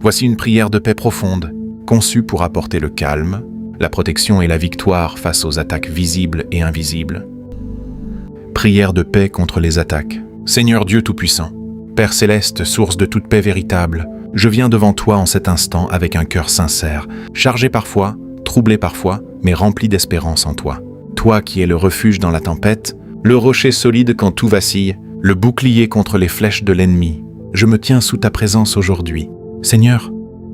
Voici une prière de paix profonde, conçue pour apporter le calme, la protection et la victoire face aux attaques visibles et invisibles. Prière de paix contre les attaques. Seigneur Dieu Tout-Puissant, Père Céleste, source de toute paix véritable, je viens devant toi en cet instant avec un cœur sincère, chargé parfois, troublé parfois, mais rempli d'espérance en toi. Toi qui es le refuge dans la tempête, le rocher solide quand tout vacille, le bouclier contre les flèches de l'ennemi, je me tiens sous ta présence aujourd'hui. Seigneur,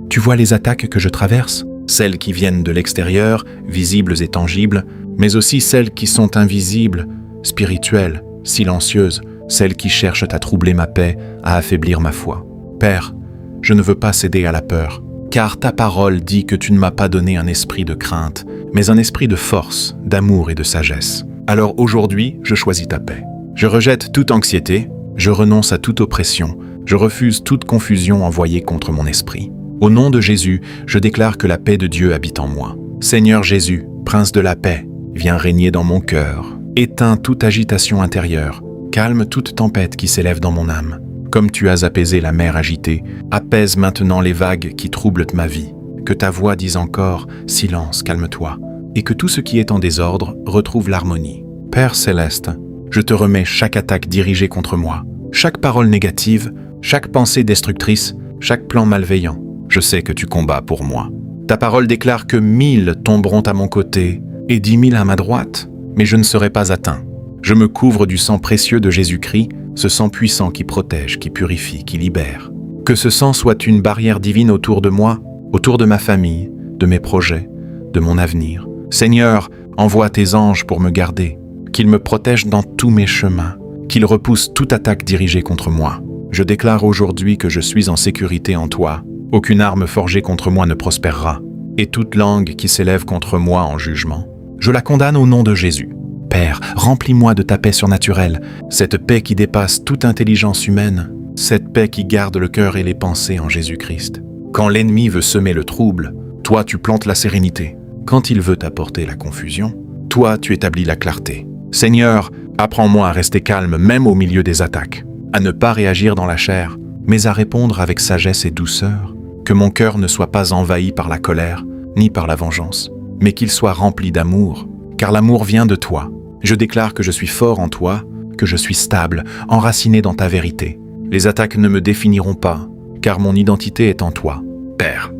tu vois les attaques que je traverse, celles qui viennent de l'extérieur, visibles et tangibles, mais aussi celles qui sont invisibles, spirituelles, silencieuses, celles qui cherchent à troubler ma paix, à affaiblir ma foi. Père, je ne veux pas céder à la peur, car ta parole dit que tu ne m'as pas donné un esprit de crainte, mais un esprit de force, d'amour et de sagesse. Alors aujourd'hui, je choisis ta paix. Je rejette toute anxiété, je renonce à toute oppression, je refuse toute confusion envoyée contre mon esprit. Au nom de Jésus, je déclare que la paix de Dieu habite en moi. Seigneur Jésus, Prince de la paix, viens régner dans mon cœur. Éteins toute agitation intérieure, calme toute tempête qui s'élève dans mon âme. Comme tu as apaisé la mer agitée, apaise maintenant les vagues qui troublent ma vie. Que ta voix dise encore « Silence, calme-toi » et que tout ce qui est en désordre retrouve l'harmonie. Père Céleste, je te remets chaque attaque dirigée contre moi, chaque parole négative, chaque pensée destructrice, chaque plan malveillant. Je sais que tu combats pour moi. Ta parole déclare que 1000 tomberont à mon côté et 10 000 à ma droite, mais je ne serai pas atteint. Je me couvre du sang précieux de Jésus-Christ, ce sang puissant qui protège, qui purifie, qui libère. Que ce sang soit une barrière divine autour de moi, autour de ma famille, de mes projets, de mon avenir. Seigneur, envoie tes anges pour me garder, qu'ils me protègent dans tous mes chemins, qu'ils repoussent toute attaque dirigée contre moi. Je déclare aujourd'hui que je suis en sécurité en toi. Aucune arme forgée contre moi ne prospérera, et toute langue qui s'élève contre moi en jugement, je la condamne au nom de Jésus. Père, remplis-moi de ta paix surnaturelle, cette paix qui dépasse toute intelligence humaine, cette paix qui garde le cœur et les pensées en Jésus-Christ. Quand l'ennemi veut semer le trouble, toi tu plantes la sérénité. Quand il veut apporter la confusion, toi tu établis la clarté. Seigneur, apprends-moi à rester calme même au milieu des attaques, à ne pas réagir dans la chair, mais à répondre avec sagesse et douceur. Que mon cœur ne soit pas envahi par la colère, ni par la vengeance, mais qu'il soit rempli d'amour, car l'amour vient de toi. Je déclare que je suis fort en toi, que je suis stable, enraciné dans ta vérité. Les attaques ne me définiront pas, car mon identité est en toi, Père.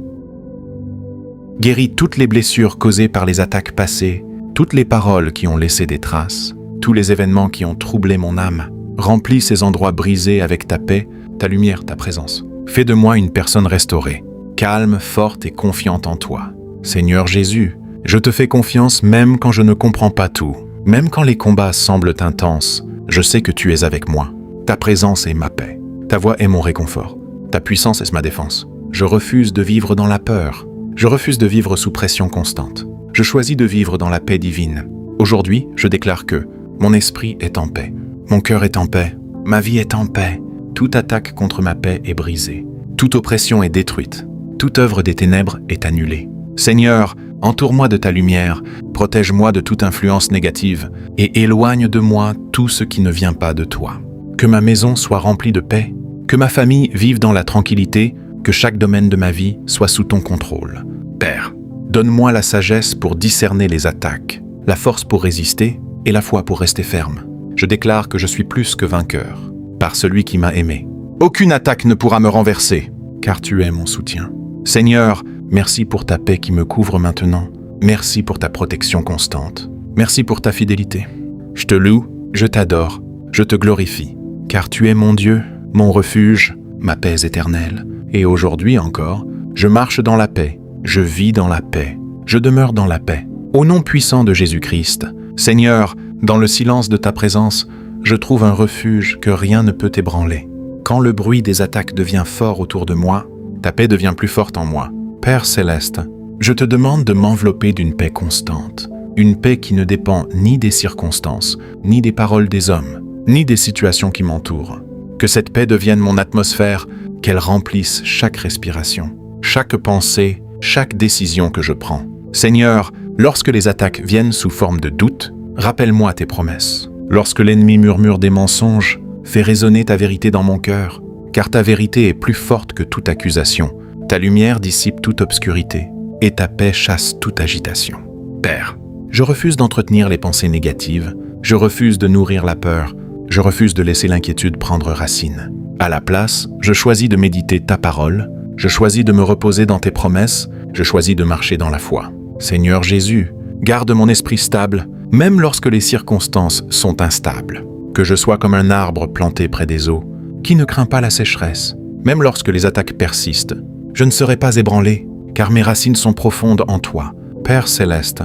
Guéris toutes les blessures causées par les attaques passées, toutes les paroles qui ont laissé des traces, tous les événements qui ont troublé mon âme. Remplis ces endroits brisés avec ta paix, ta lumière, ta présence. Fais de moi une personne restaurée, calme, forte et confiante en toi. Seigneur Jésus, je te fais confiance même quand je ne comprends pas tout. Même quand les combats semblent intenses, je sais que tu es avec moi. Ta présence est ma paix. Ta voix est mon réconfort. Ta puissance est ma défense. Je refuse de vivre dans la peur. Je refuse de vivre sous pression constante. Je choisis de vivre dans la paix divine. Aujourd'hui, je déclare que mon esprit est en paix. Mon cœur est en paix. Ma vie est en paix. Toute attaque contre ma paix est brisée. Toute oppression est détruite. Toute œuvre des ténèbres est annulée. Seigneur, entoure-moi de ta lumière, protège-moi de toute influence négative et éloigne de moi tout ce qui ne vient pas de toi. Que ma maison soit remplie de paix, que ma famille vive dans la tranquillité, que chaque domaine de ma vie soit sous ton contrôle. Père, donne-moi la sagesse pour discerner les attaques, la force pour résister et la foi pour rester ferme. Je déclare que je suis plus que vainqueur, par celui qui m'a aimé. Aucune attaque ne pourra me renverser, car tu es mon soutien. Seigneur, merci pour ta paix qui me couvre maintenant. Merci pour ta protection constante. Merci pour ta fidélité. Je te loue, je t'adore, je te glorifie, car tu es mon Dieu, mon refuge, ma paix éternelle. Et aujourd'hui encore, je marche dans la paix, je vis dans la paix, je demeure dans la paix. Au nom puissant de Jésus-Christ, Seigneur, dans le silence de ta présence, je trouve un refuge que rien ne peut ébranler. Quand le bruit des attaques devient fort autour de moi, ta paix devient plus forte en moi. Père Céleste, je te demande de m'envelopper d'une paix constante, une paix qui ne dépend ni des circonstances, ni des paroles des hommes, ni des situations qui m'entourent. Que cette paix devienne mon atmosphère, qu'elle remplisse chaque respiration, chaque pensée, chaque décision que je prends. Seigneur, lorsque les attaques viennent sous forme de doute, rappelle-moi tes promesses. Lorsque l'ennemi murmure des mensonges, fais résonner ta vérité dans mon cœur, car ta vérité est plus forte que toute accusation. Ta lumière dissipe toute obscurité et ta paix chasse toute agitation. Père, je refuse d'entretenir les pensées négatives, je refuse de nourrir la peur, je refuse de laisser l'inquiétude prendre racine. À la place, je choisis de méditer ta parole, je choisis de me reposer dans tes promesses, je choisis de marcher dans la foi. Seigneur Jésus, garde mon esprit stable, même lorsque les circonstances sont instables. Que je sois comme un arbre planté près des eaux, qui ne craint pas la sécheresse. Même lorsque les attaques persistent, je ne serai pas ébranlé, car mes racines sont profondes en toi. Père céleste,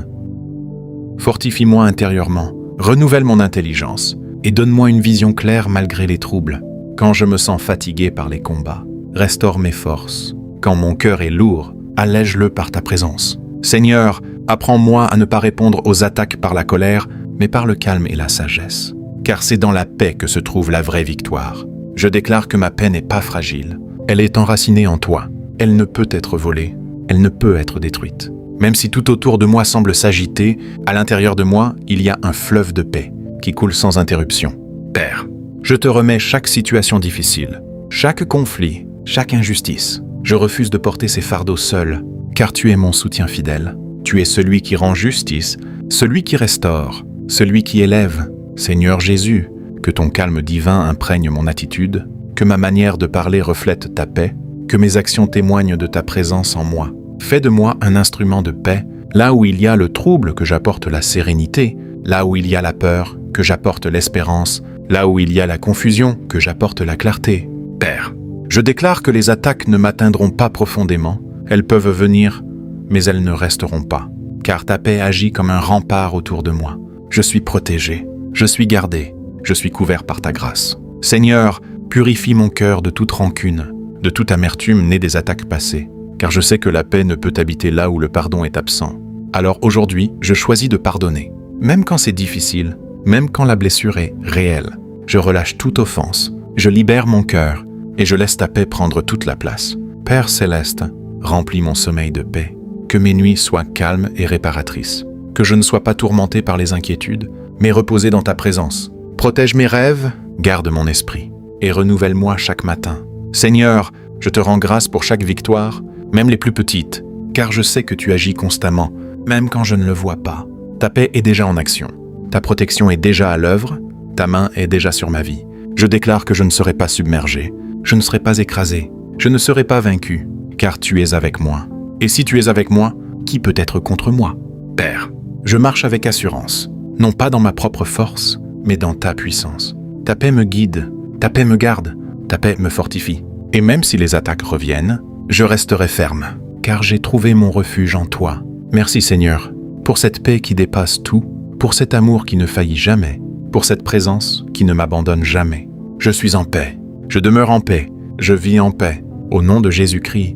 fortifie-moi intérieurement, renouvelle mon intelligence, et donne-moi une vision claire malgré les troubles. Quand je me sens fatigué par les combats, restaure mes forces. Quand mon cœur est lourd, allège-le par ta présence. Seigneur, apprends-moi à ne pas répondre aux attaques par la colère, mais par le calme et la sagesse. Car c'est dans la paix que se trouve la vraie victoire. Je déclare que ma paix n'est pas fragile. Elle est enracinée en toi. Elle ne peut être volée. Elle ne peut être détruite. Même si tout autour de moi semble s'agiter, à l'intérieur de moi, il y a un fleuve de paix qui coule sans interruption. Père, je te remets chaque situation difficile, chaque conflit, chaque injustice. Je refuse de porter ces fardeaux seul, car tu es mon soutien fidèle. Tu es celui qui rend justice, celui qui restaure, celui qui élève. Seigneur Jésus, que ton calme divin imprègne mon attitude, que ma manière de parler reflète ta paix, que mes actions témoignent de ta présence en moi. Fais de moi un instrument de paix, là où il y a le trouble, que j'apporte la sérénité, là où il y a la peur, que j'apporte l'espérance, là où il y a la confusion, que j'apporte la clarté. Père, je déclare que les attaques ne m'atteindront pas profondément, elles peuvent venir, mais elles ne resteront pas, car ta paix agit comme un rempart autour de moi. Je suis protégé, je suis gardé, je suis couvert par ta grâce. Seigneur, purifie mon cœur de toute rancune, de toute amertume née des attaques passées, car je sais que la paix ne peut habiter là où le pardon est absent. Alors aujourd'hui, je choisis de pardonner, même quand c'est difficile, même quand la blessure est réelle. Je relâche toute offense, je libère mon cœur, et je laisse ta paix prendre toute la place. Père céleste, remplis mon sommeil de paix, que mes nuits soient calmes et réparatrices, que je ne sois pas tourmenté par les inquiétudes, mais reposé dans ta présence. Protège mes rêves, garde mon esprit, et renouvelle-moi chaque matin. Seigneur, je te rends grâce pour chaque victoire, même les plus petites, car je sais que tu agis constamment, même quand je ne le vois pas. Ta paix est déjà en action, ta protection est déjà à l'œuvre, ta main est déjà sur ma vie. Je déclare que je ne serai pas submergé, je ne serai pas écrasé, je ne serai pas vaincu, car tu es avec moi. Et si tu es avec moi, qui peut être contre moi? Père, je marche avec assurance, non pas dans ma propre force, mais dans ta puissance. Ta paix me guide, ta paix me garde, ta paix me fortifie. Et même si les attaques reviennent, je resterai ferme, car j'ai trouvé mon refuge en toi. Merci Seigneur, pour cette paix qui dépasse tout, pour cet amour qui ne faillit jamais, pour cette présence qui ne m'abandonne jamais. Je suis en paix, je demeure en paix, je vis en paix, au nom de Jésus-Christ.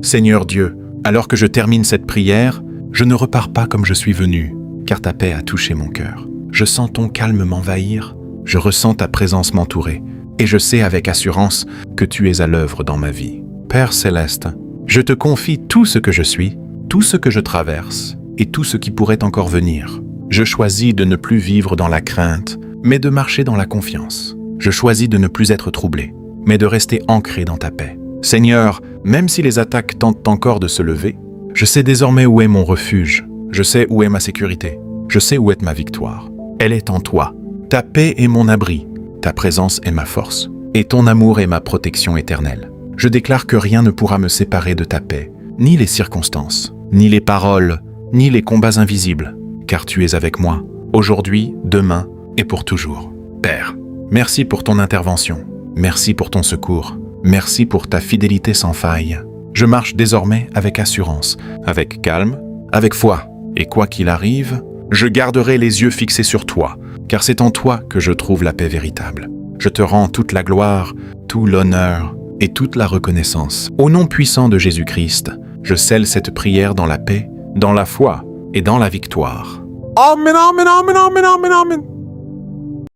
Seigneur Dieu, alors que je termine cette prière, je ne repars pas comme je suis venu, car ta paix a touché mon cœur. Je sens ton calme m'envahir, je ressens ta présence m'entourer, et je sais avec assurance que tu es à l'œuvre dans ma vie. Père céleste, je te confie tout ce que je suis, tout ce que je traverse, et tout ce qui pourrait encore venir. Je choisis de ne plus vivre dans la crainte, mais de marcher dans la confiance. Je choisis de ne plus être troublé, mais de rester ancré dans ta paix. Seigneur, même si les attaques tentent encore de se lever, je sais désormais où est mon refuge, je sais où est ma sécurité, je sais où est ma victoire. Elle est en toi. Ta paix est mon abri, ta présence est ma force, et ton amour est ma protection éternelle. Je déclare que rien ne pourra me séparer de ta paix, ni les circonstances, ni les paroles, ni les combats invisibles, car tu es avec moi, aujourd'hui, demain et pour toujours. Père, merci pour ton intervention, merci pour ton secours, merci pour ta fidélité sans faille. Je marche désormais avec assurance, avec calme, avec foi, et quoi qu'il arrive, je garderai les yeux fixés sur toi, car c'est en toi que je trouve la paix véritable. Je te rends toute la gloire, tout l'honneur et toute la reconnaissance. Au nom puissant de Jésus-Christ, je scelle cette prière dans la paix, dans la foi et dans la victoire. Amen, amen, amen, amen, amen, amen.